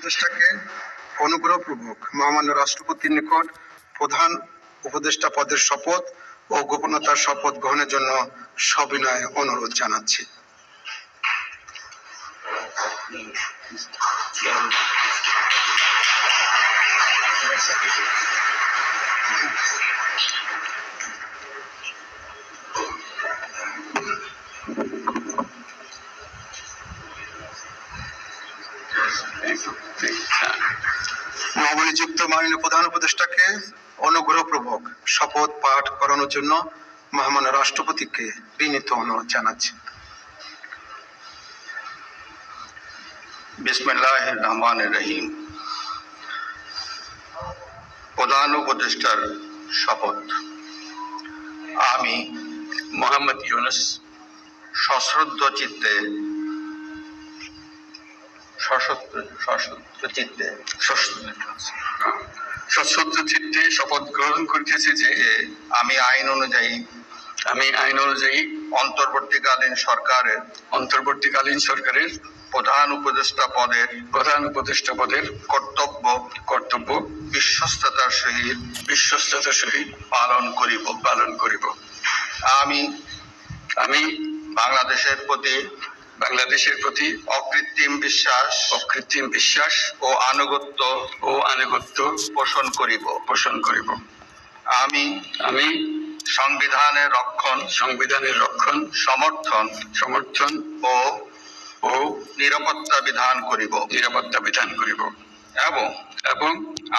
উপদেষ্টাকে অনুগ্রহপূর্বক মহামান্য রাষ্ট্রপতির নিকট প্রধান উপদেষ্টা পদের শপথ ও গোপনতার শপথ গ্রহণের জন্য সবিনয়ে অনুরোধ জানাচ্ছি। নবনিযুক্ত মাননীয় প্রধান উপদেষ্টাকে অনুগ্রহপূর্বক শপথ পাঠ করানোর জন্য মহামান্য রাষ্ট্রপতিকে বিনীত অনুরোধ জানাচ্ছি। বিসমিল্লাহির রহমানির রহিম। প্রধান উপদেষ্টার শপথ। আমি মোহাম্মদ ইউনুস সশ্রদ্ধ চিত্তে শপথ গ্রহণ করিতেছি যে আমি আইন অনুযায়ী অন্তর্বর্তীকালীন সরকারের প্রধান উপদেষ্টা পদের কর্তব্য বিশ্বস্ততার সহিত পালন করিব। আমি বাংলাদেশের প্রতি অকৃত্রিম বিশ্বাস ও আনুগত্য পোষণ করিব। আমি সংবিধানের রক্ষণ সমর্থন ও নিরাপত্তা বিধান করিব এবং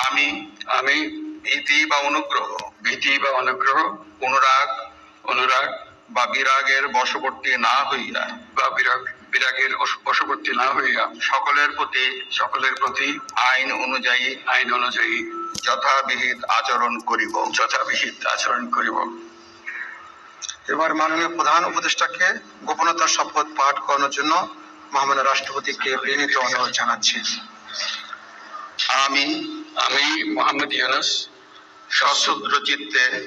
আমি ভীতি বা অনুগ্রহ অনুরাগ বা বিরাগের বশবর্তী না হইয়া সকলের প্রতি আইন অনুযায়ী যথাবিহিত আচরণ করিব। এবার মাননীয় প্রধান উপদেষ্টাকে গোপনতার শপথ পাঠ করানোর জন্য মহামান্য রাষ্ট্রপতিকে বিনীত অনুরোধ জানাচ্ছি। আমি মোহাম্মদ ইউনুস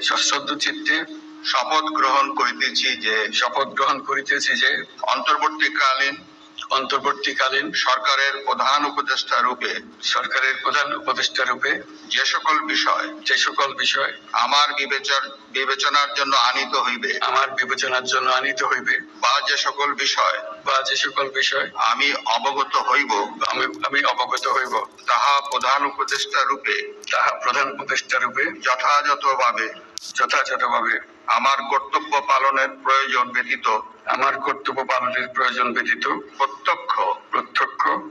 সশ্রদ্ধ চিত্তে শপথ গ্রহণ করিতেছি যে অন্তর্বর্তীকালীন সরকারের প্রধান উপদেষ্টা রূপে যে সকল বিষয় আমার বিবেচনার জন্য আনিত হইবে বা যে সকল বিষয় আমি অবগত হইব তাহা প্রধান উপদেষ্টা রূপে যথাযথভাবে আমার কর্তব্য পালনের প্রয়োজন ব্যতীত প্রত্যক্ষ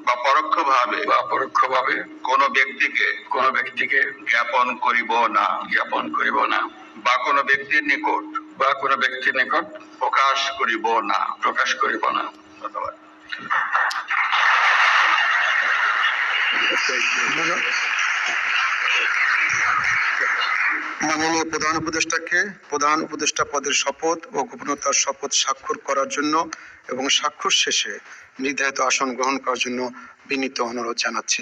বা পরোক্ষভাবে কোনো ব্যক্তিকে জ্ঞাপন করিব না বা কোনো ব্যক্তির নিকট প্রকাশ করিব না। ধন্যবাদ। মাননীয় প্রধান উপদেষ্টাকে প্রধান উপদেষ্টা পদের শপথ ও গোপনতার শপথ স্বাক্ষর করার জন্য এবং স্বাক্ষর শেষে নির্ধারিত আসন গ্রহণ করার জন্য বিনীত অনুরোধ জানাচ্ছি।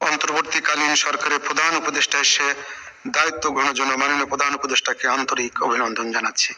অন্তর্বর্তীকালীন সরকারের প্রধান উপদেষ্টা এসে দায়িত্ব গ্রহণের জন্য মাননীয় প্রধান উপদেষ্টাকে আন্তরিক অভিনন্দন জানাচ্ছি।